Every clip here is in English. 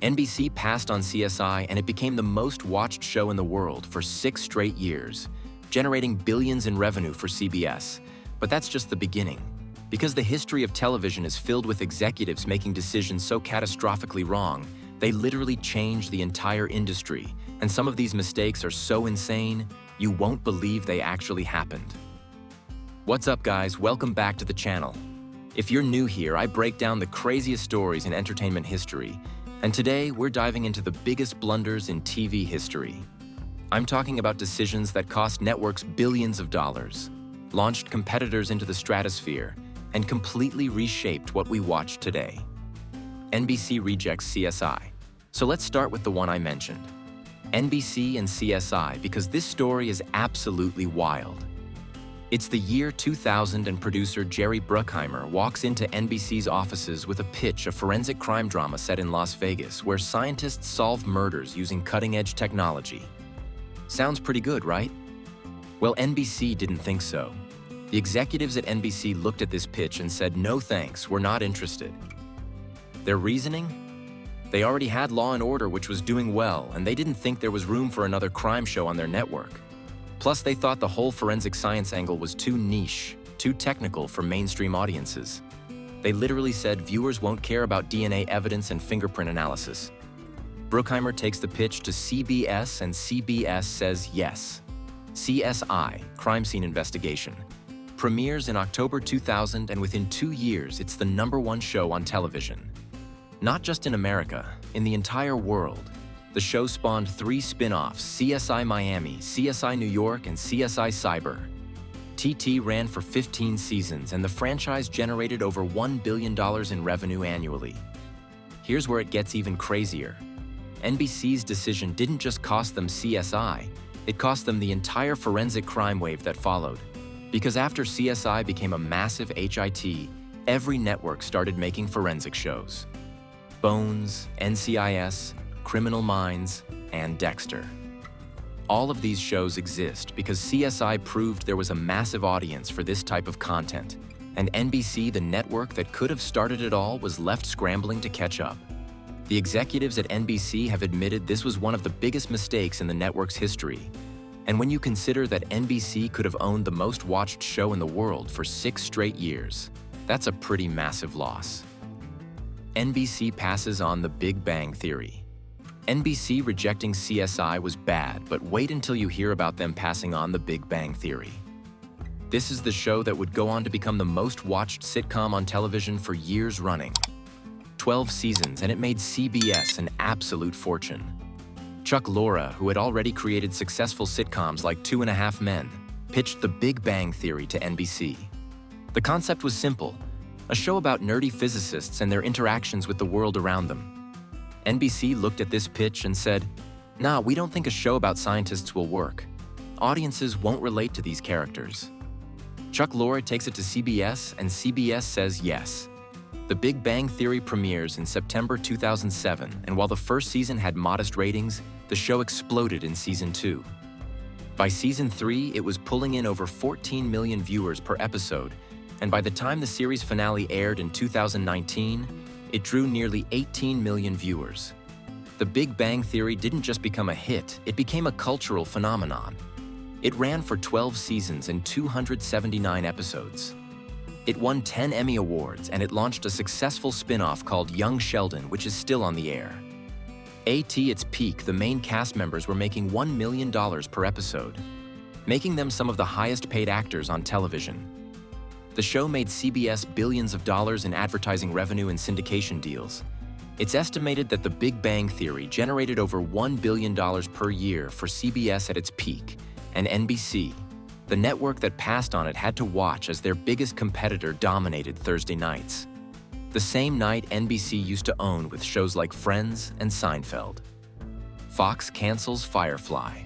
NBC passed on CSI and it became the most watched show in the world for 6 straight years, generating billions in revenue for CBS. But that's just the beginning. Because the history of television is filled with executives making decisions so catastrophically wrong, they literally changed the entire industry. And some of these mistakes are so insane, you won't believe they actually happened. What's up, guys? Welcome back to the channel. If you're new here, I break down the craziest stories in entertainment history. And today, we're diving into the biggest blunders in TV history. I'm talking about decisions that cost networks billions of dollars, launched competitors into the stratosphere, and completely reshaped what we watch today. NBC rejects CSI. So let's start with the one I mentioned. NBC and CSI, because this story is absolutely wild. It's the year 2000 and producer Jerry Bruckheimer walks into NBC's offices with a pitch of forensic crime drama set in Las Vegas where scientists solve murders using cutting-edge technology. Sounds pretty good, right? Well, NBC didn't think so. The executives at NBC looked at this pitch and said, "No thanks, we're not interested." Their reasoning? They already had Law & Order, which was doing well, and they didn't think there was room for another crime show on their network. Plus, they thought the whole forensic science angle was too niche, too technical for mainstream audiences. They literally said viewers won't care about DNA evidence and fingerprint analysis. Bruckheimer takes the pitch to CBS, and CBS says yes. CSI, Crime Scene Investigation, premieres in October 2000, and within 2 years, it's the #1 show on television. Not just in America, in the entire world. The show spawned 3 spin-offs: CSI Miami, CSI New York, and CSI Cyber. TT ran for 15 seasons, and the franchise generated over $1 billion in revenue annually. Here's where it gets even crazier. NBC's decision didn't just cost them CSI, it cost them the entire forensic crime wave that followed. Because after CSI became a massive hit, every network started making forensic shows. Bones, NCIS, Criminal Minds, and Dexter. All of these shows exist because CSI proved there was a massive audience for this type of content, and NBC, the network that could have started it all, was left scrambling to catch up. The executives at NBC have admitted this was one of the biggest mistakes in the network's history. And when you consider that NBC could have owned the most watched show in the world for 6 straight years, that's a pretty massive loss. NBC passes on The Big Bang Theory. NBC rejecting CSI was bad, but wait until you hear about them passing on The Big Bang Theory. This is the show that would go on to become the most watched sitcom on television for years running. 12 seasons, and it made CBS an absolute fortune. Chuck Lorre, who had already created successful sitcoms like 2.5 Men, pitched The Big Bang Theory to NBC. The concept was simple: a show about nerdy physicists and their interactions with the world around them. NBC looked at this pitch and said, "Nah, we don't think a show about scientists will work. Audiences won't relate to these characters." Chuck Lorre takes it to CBS, and CBS says yes. The Big Bang Theory premieres in September 2007, and while the first season had modest ratings, the show exploded in season 2. By season 3, it was pulling in over 14 million viewers per episode, and by the time the series finale aired in 2019, it drew nearly 18 million viewers. The Big Bang Theory didn't just become a hit, it became a cultural phenomenon. It ran for 12 seasons and 279 episodes. It won 10 Emmy Awards, and it launched a successful spin-off called Young Sheldon, which is still on the air. At its peak, the main cast members were making $1 million per episode, making them some of the highest-paid actors on television. The show made CBS billions of dollars in advertising revenue and syndication deals. It's estimated that The Big Bang Theory generated over $1 billion per year for CBS at its peak, and NBC, the network that passed on it, had to watch as their biggest competitor dominated Thursday nights. The same night NBC used to own with shows like Friends and Seinfeld. Fox cancels Firefly.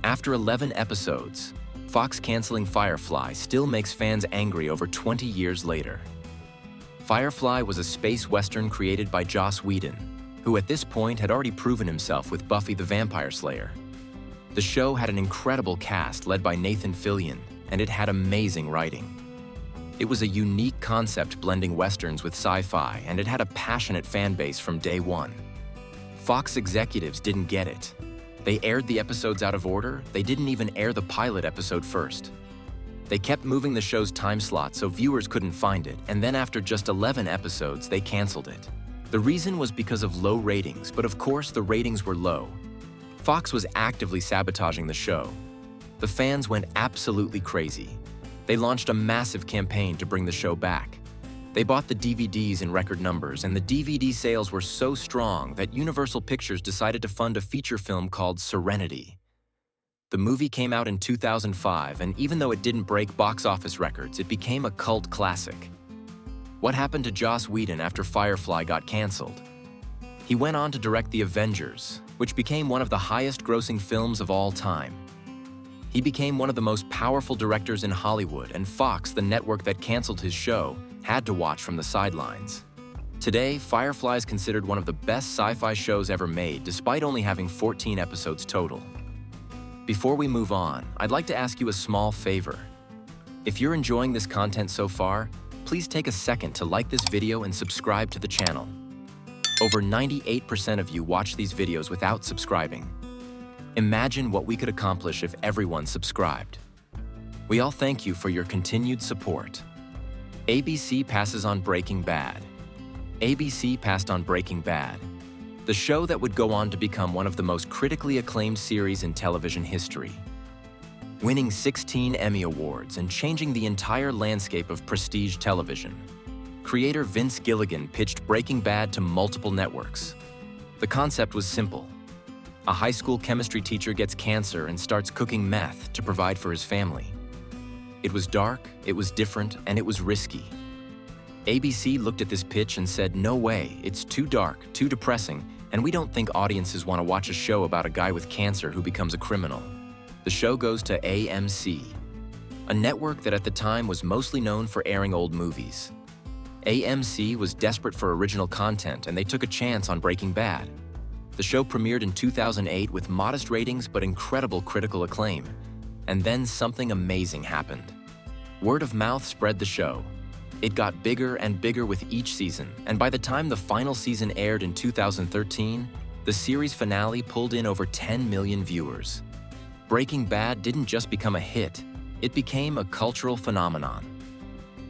After 11 episodes, Fox canceling Firefly still makes fans angry over 20 years later. Firefly was a space western created by Joss Whedon, who at this point had already proven himself with Buffy the Vampire Slayer. The show had an incredible cast led by Nathan Fillion, and it had amazing writing. It was a unique concept blending westerns with sci-fi, and it had a passionate fan base from day one. Fox executives didn't get it. They aired the episodes out of order. They didn't even air the pilot episode first. They kept moving the show's time slot so viewers couldn't find it, and then after just 11 episodes, they canceled it. The reason was because of low ratings, but of course the ratings were low. Fox was actively sabotaging the show. The fans went absolutely crazy. They launched a massive campaign to bring the show back. They bought the DVDs in record numbers, and the DVD sales were so strong that Universal Pictures decided to fund a feature film called Serenity. The movie came out in 2005, and even though it didn't break box office records, it became a cult classic. What happened to Joss Whedon after Firefly got canceled? He went on to direct The Avengers, which became one of the highest-grossing films of all time. He became one of the most powerful directors in Hollywood, and Fox, the network that canceled his show, had to watch from the sidelines. Today, Firefly is considered one of the best sci-fi shows ever made, despite only having 14 episodes total. Before we move on, I'd like to ask you a small favor. If you're enjoying this content so far, please take a second to like this video and subscribe to the channel. Over 98% of you watch these videos without subscribing. Imagine what we could accomplish if everyone subscribed. We all thank you for your continued support. ABC passes on Breaking Bad. ABC passed on Breaking Bad, the show that would go on to become one of the most critically acclaimed series in television history. Winning 16 Emmy Awards and changing the entire landscape of prestige television. Creator Vince Gilligan pitched Breaking Bad to multiple networks. The concept was simple. A high school chemistry teacher gets cancer and starts cooking meth to provide for his family. It was dark, it was different, and it was risky. ABC looked at this pitch and said, "No way, it's too dark, too depressing, and we don't think audiences want to watch a show about a guy with cancer who becomes a criminal." The show goes to AMC, a network that at the time was mostly known for airing old movies. AMC was desperate for original content, and they took a chance on Breaking Bad. The show premiered in 2008 with modest ratings but incredible critical acclaim. And then something amazing happened. Word of mouth spread the show. It got bigger and bigger with each season, and by the time the final season aired in 2013, the series finale pulled in over 10 million viewers. Breaking Bad didn't just become a hit, it became a cultural phenomenon.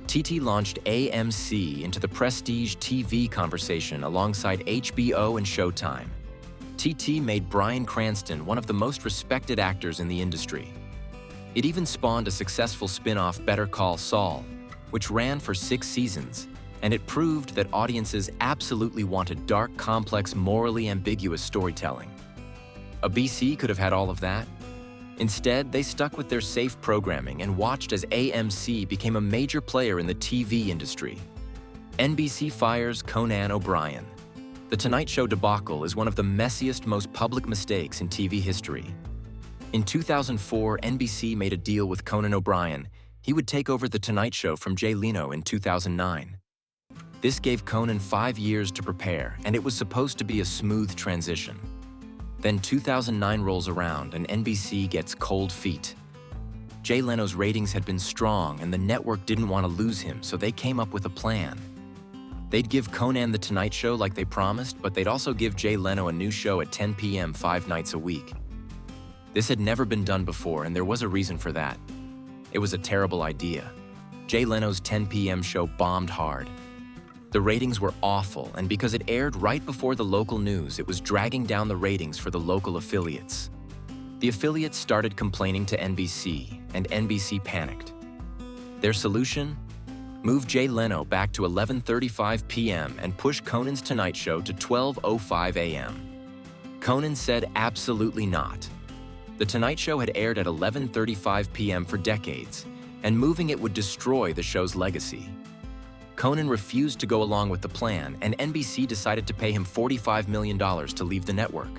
TT launched AMC into the prestige TV conversation alongside HBO and Showtime. TT made Bryan Cranston one of the most respected actors in the industry. It even spawned a successful spin-off, Better Call Saul, which ran for 6 seasons, and it proved that audiences absolutely wanted dark, complex, morally ambiguous storytelling. ABC could have had all of that. Instead, they stuck with their safe programming and watched as AMC became a major player in the TV industry. NBC fires Conan O'Brien. The Tonight Show debacle is one of the messiest, most public mistakes in TV history. In 2004, NBC made a deal with Conan O'Brien. He would take over The Tonight Show from Jay Leno in 2009. This gave Conan 5 years to prepare, and it was supposed to be a smooth transition. Then 2009 rolls around, and NBC gets cold feet. Jay Leno's ratings had been strong, and the network didn't want to lose him, so they came up with a plan. They'd give Conan The Tonight Show like they promised, but they'd also give Jay Leno a new show at 10 p.m. 5 nights a week. This had never been done before, and there was a reason for that. It was a terrible idea. Jay Leno's 10 p.m. show bombed hard. The ratings were awful, and because it aired right before the local news, it was dragging down the ratings for the local affiliates. The affiliates started complaining to NBC, and NBC panicked. Their solution? Move Jay Leno back to 11:35 p.m. and push Conan's Tonight Show to 12:05 a.m. Conan said absolutely not. The Tonight Show had aired at 11:35 p.m. for decades, and moving it would destroy the show's legacy. Conan refused to go along with the plan, and NBC decided to pay him $45 million to leave the network.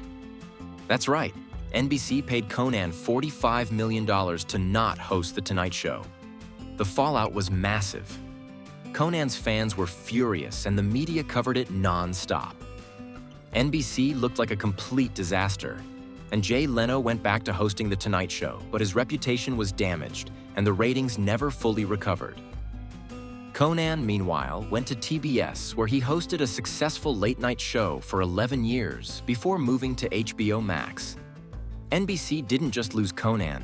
That's right, NBC paid Conan $45 million to not host The Tonight Show. The fallout was massive. Conan's fans were furious, and the media covered it non-stop. NBC looked like a complete disaster, and Jay Leno went back to hosting The Tonight Show, but his reputation was damaged, and the ratings never fully recovered. Conan, meanwhile, went to TBS, where he hosted a successful late-night show for 11 years before moving to HBO Max. NBC didn't just lose Conan.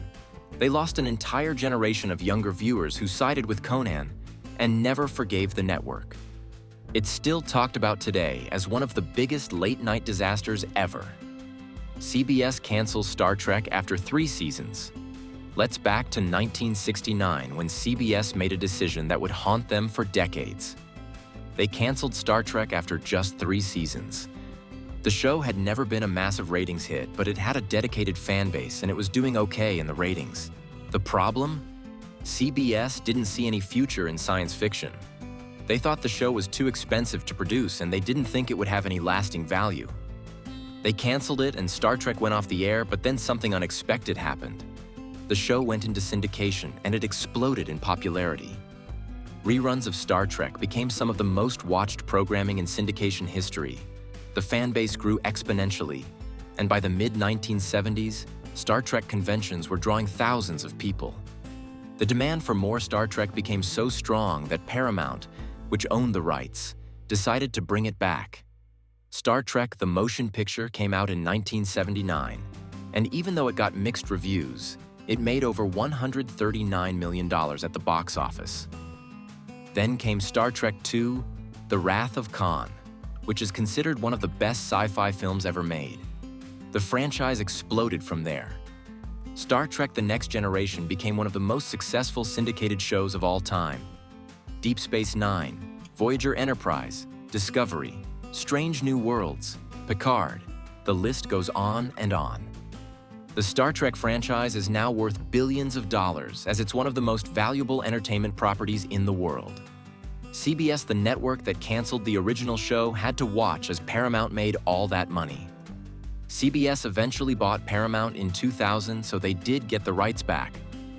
They lost an entire generation of younger viewers who sided with Conan and never forgave the network. It's still talked about today as one of the biggest late-night disasters ever. CBS cancels Star Trek after 3 seasons. Let's back to 1969 when CBS made a decision that would haunt them for decades. They canceled Star Trek after just 3 seasons. The show had never been a massive ratings hit, but it had a dedicated fan base and it was doing okay in the ratings. The problem? CBS didn't see any future in science fiction. They thought the show was too expensive to produce and they didn't think it would have any lasting value. They canceled it and Star Trek went off the air, but then something unexpected happened. The show went into syndication and it exploded in popularity. Reruns of Star Trek became some of the most watched programming in syndication history. The fan base grew exponentially, and by the mid-1970s, Star Trek conventions were drawing thousands of people. The demand for more Star Trek became so strong that Paramount, which owned the rights, decided to bring it back. Star Trek: The Motion Picture came out in 1979, and even though it got mixed reviews, it made over $139 million at the box office. Then came Star Trek II: The Wrath of Khan, which is considered one of the best sci-fi films ever made. The franchise exploded from there. Star Trek: The Next Generation became one of the most successful syndicated shows of all time. Deep Space Nine, Voyager Enterprise, Discovery, Strange New Worlds, Picard, the list goes on and on. The Star Trek franchise is now worth billions of dollars as it's one of the most valuable entertainment properties in the world. CBS, the network that canceled the original show, had to watch as Paramount made all that money. CBS eventually bought Paramount in 2000, so they did get the rights back,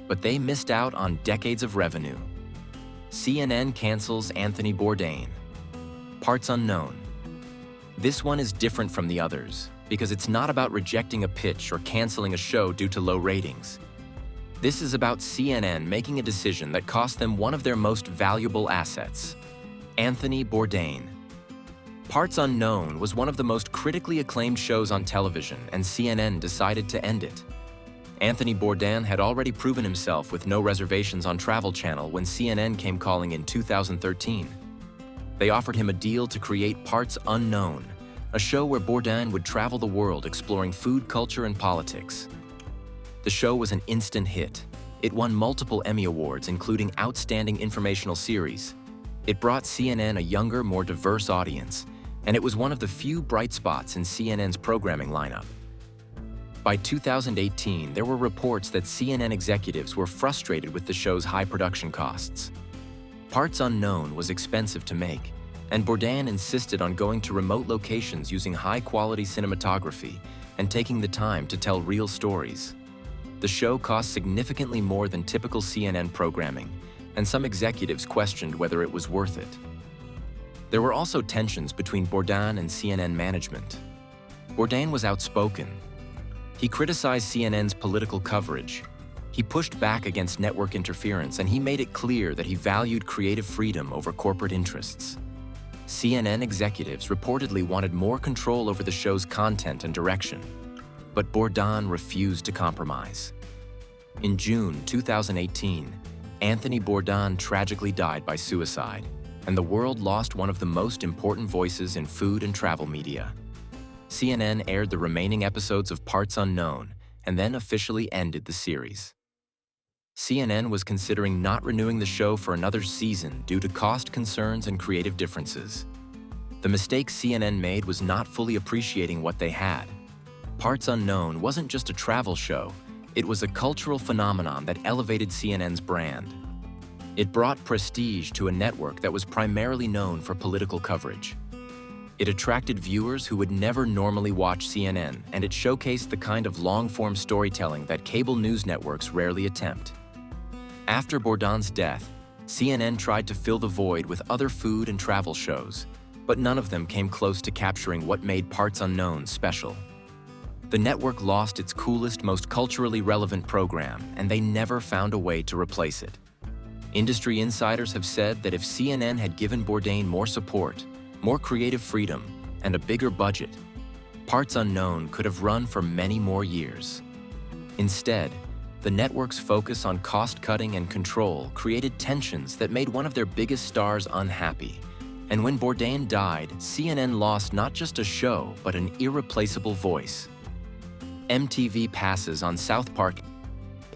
but they missed out on decades of revenue. CNN cancels Anthony Bourdain. Parts unknown. This one is different from the others because it's not about rejecting a pitch or canceling a show due to low ratings. This is about CNN making a decision that cost them one of their most valuable assets, Anthony Bourdain. Parts Unknown was one of the most critically acclaimed shows on television, and CNN decided to end it. Anthony Bourdain had already proven himself with no reservations on Travel Channel when CNN came calling in 2013. They offered him a deal to create Parts Unknown, a show where Bourdain would travel the world exploring food, culture, and politics. The show was an instant hit. It won multiple Emmy Awards, including Outstanding Informational Series. It brought CNN a younger, more diverse audience, and it was one of the few bright spots in CNN's programming lineup. By 2018, there were reports that CNN executives were frustrated with the show's high production costs. Parts Unknown was expensive to make, and Bourdain insisted on going to remote locations using high-quality cinematography and taking the time to tell real stories. The show cost significantly more than typical CNN programming, and some executives questioned whether it was worth it. There were also tensions between Bourdain and CNN management. Bourdain was outspoken. He criticized CNN's political coverage. He pushed back against network interference, and he made it clear that he valued creative freedom over corporate interests. CNN executives reportedly wanted more control over the show's content and direction, but Bourdain refused to compromise. In June 2018, Anthony Bourdain tragically died by suicide, and the world lost one of the most important voices in food and travel media. CNN aired the remaining episodes of Parts Unknown and then officially ended the series. CNN was considering not renewing the show for another season due to cost concerns and creative differences. The mistake CNN made was not fully appreciating what they had. Parts Unknown wasn't just a travel show, it was a cultural phenomenon that elevated CNN's brand. It brought prestige to a network that was primarily known for political coverage. It attracted viewers who would never normally watch CNN, and it showcased the kind of long-form storytelling that cable news networks rarely attempt. After Bourdain's death, CNN tried to fill the void with other food and travel shows, but none of them came close to capturing what made Parts Unknown special. The network lost its coolest, most culturally relevant program, and they never found a way to replace it. Industry insiders have said that if CNN had given Bourdain more support, more creative freedom, and a bigger budget, Parts Unknown could have run for many more years. Instead, the network's focus on cost-cutting and control created tensions that made one of their biggest stars unhappy. And when Bourdain died, CNN lost not just a show, but an irreplaceable voice. MTV passes on South Park.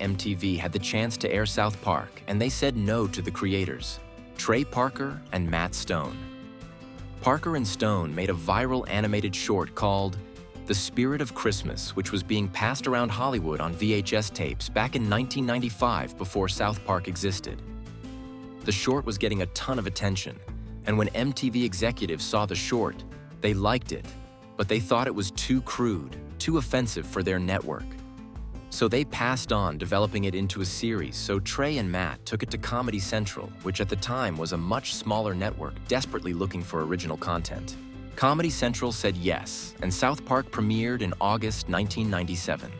MTV had the chance to air South Park, and they said no to the creators, Trey Parker and Matt Stone. Parker and Stone made a viral animated short called The Spirit of Christmas, which was being passed around Hollywood on VHS tapes back in 1995 before South Park existed. The short was getting a ton of attention, and when MTV executives saw the short, they liked it, but they thought it was too crude, too offensive for their network. So they passed on developing it into a series, so Trey and Matt took it to Comedy Central, which at the time was a much smaller network desperately looking for original content. Comedy Central said yes, and South Park premiered in August 1997.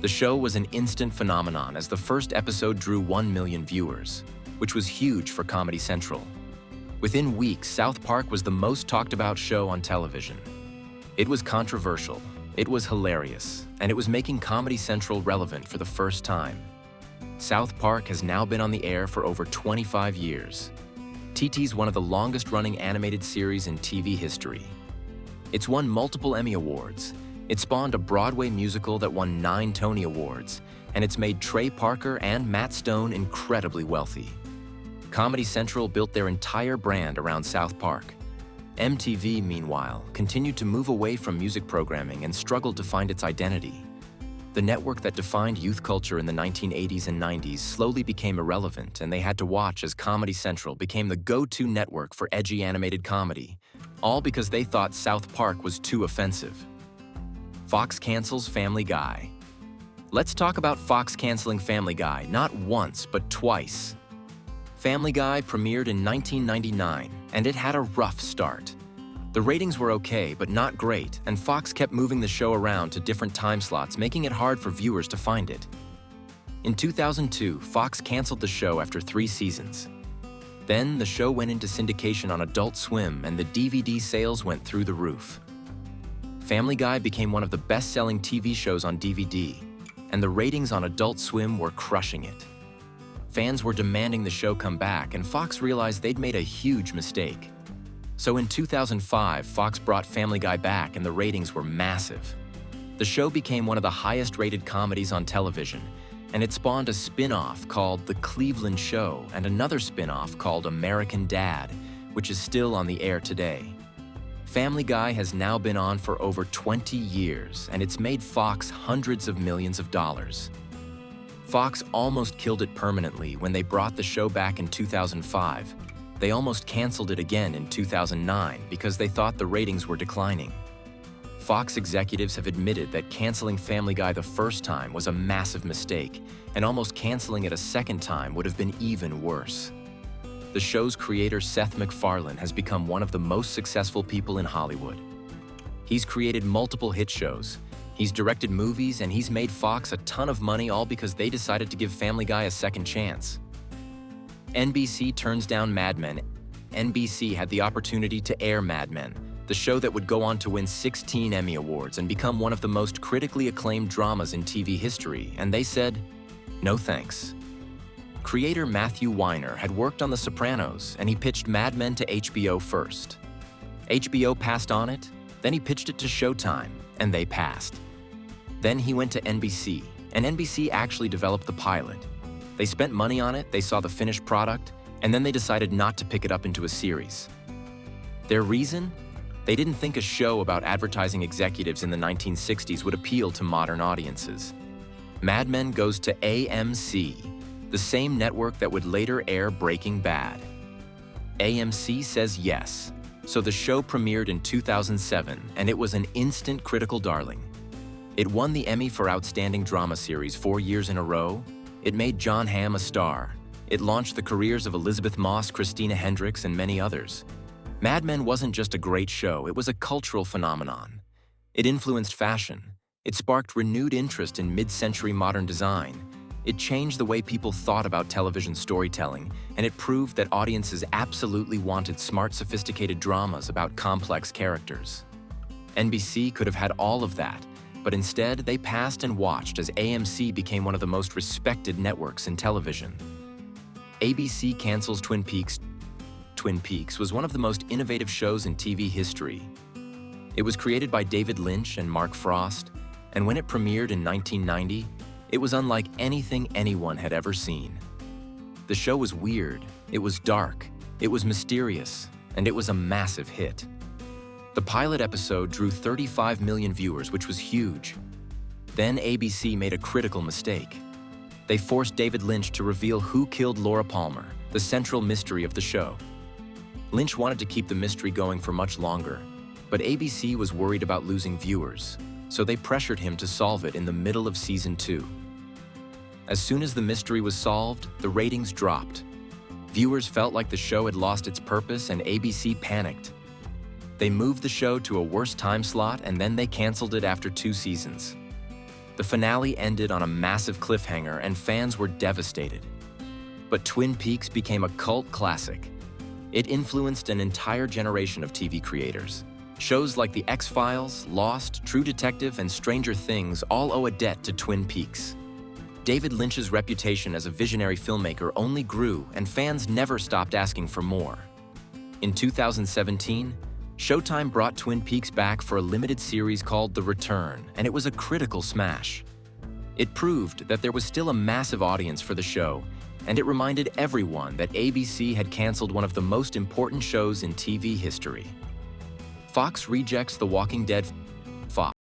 The show was an instant phenomenon as the first episode drew 1 million viewers, which was huge for Comedy Central. Within weeks, South Park was the most talked about show on television. It was controversial, it was hilarious, and it was making Comedy Central relevant for the first time. South Park has now been on the air for over 25 years. TT's one of the longest-running animated series in TV history. It's won multiple Emmy Awards. It spawned a Broadway musical that won 9 Tony Awards, and it's made Trey Parker and Matt Stone incredibly wealthy. Comedy Central built their entire brand around South Park. MTV, meanwhile, continued to move away from music programming and struggled to find its identity. The network that defined youth culture in the 1980s and 90s slowly became irrelevant, and they had to watch as Comedy Central became the go-to network for edgy animated comedy, all because they thought South Park was too offensive. Fox cancels Family Guy. Let's talk about Fox canceling Family Guy, not once, but twice. Family Guy premiered in 1999, and it had a rough start. The ratings were okay, but not great, and Fox kept moving the show around to different time slots, making it hard for viewers to find it. In 2002, Fox canceled the show after 3 seasons. Then, the show went into syndication on Adult Swim, and the DVD sales went through the roof. Family Guy became one of the best-selling TV shows on DVD, and the ratings on Adult Swim were crushing it. Fans were demanding the show come back, and Fox realized they'd made a huge mistake. So in 2005, Fox brought Family Guy back and the ratings were massive. The show became one of the highest-rated comedies on television, and it spawned a spin-off called The Cleveland Show and another spin-off called American Dad, which is still on the air today. Family Guy has now been on for over 20 years, and it's made Fox hundreds of millions of dollars. Fox almost killed it permanently when they brought the show back in 2005. They almost canceled it again in 2009 because they thought the ratings were declining. Fox executives have admitted that canceling Family Guy the first time was a massive mistake, and almost canceling it a second time would have been even worse. The show's creator, Seth MacFarlane, has become one of the most successful people in Hollywood. He's created multiple hit shows, he's directed movies, and he's made Fox a ton of money, all because they decided to give Family Guy a second chance. NBC turns down Mad Men. NBC had the opportunity to air Mad Men, the show that would go on to win 16 Emmy Awards and become one of the most critically acclaimed dramas in TV history, and they said, no thanks. Creator Matthew Weiner had worked on The Sopranos, and he pitched Mad Men to HBO first. HBO passed on it, then he pitched it to Showtime, and they passed. Then he went to NBC, and NBC actually developed the pilot. They spent money on it, they saw the finished product, and then they decided not to pick it up into a series. Their reason? They didn't think a show about advertising executives in the 1960s would appeal to modern audiences. Mad Men goes to AMC, the same network that would later air Breaking Bad. AMC says yes, so the show premiered in 2007, and it was an instant critical darling. It won the Emmy for Outstanding Drama Series 4 years in a row. It made Jon Hamm a star. It launched the careers of Elizabeth Moss, Christina Hendricks, and many others. Mad Men wasn't just a great show, it was a cultural phenomenon. It influenced fashion. It sparked renewed interest in mid-century modern design. It changed the way people thought about television storytelling, and it proved that audiences absolutely wanted smart, sophisticated dramas about complex characters. NBC could have had all of that, but instead they passed and watched as AMC became one of the most respected networks in television. ABC cancels Twin Peaks. Twin Peaks was one of the most innovative shows in TV history. It was created by David Lynch and Mark Frost, and when it premiered in 1990, it was unlike anything anyone had ever seen. The show was weird, it was dark, it was mysterious, and it was a massive hit. The pilot episode drew 35 million viewers, which was huge. Then ABC made a critical mistake. They forced David Lynch to reveal who killed Laura Palmer, the central mystery of the show. Lynch wanted to keep the mystery going for much longer, but ABC was worried about losing viewers, so they pressured him to solve it in the middle of season 2. As soon as the mystery was solved, the ratings dropped. Viewers felt like the show had lost its purpose, and ABC panicked. They moved the show to a worse time slot, and then they canceled it after 2 seasons. The finale ended on a massive cliffhanger, and fans were devastated. But Twin Peaks became a cult classic. It influenced an entire generation of TV creators. Shows like The X-Files, Lost, True Detective, and Stranger Things all owe a debt to Twin Peaks. David Lynch's reputation as a visionary filmmaker only grew, and fans never stopped asking for more. In 2017, Showtime brought Twin Peaks back for a limited series called The Return, and it was a critical smash. It proved that there was still a massive audience for the show, and it reminded everyone that ABC had canceled one of the most important shows in TV history. Fox rejects The Walking Dead.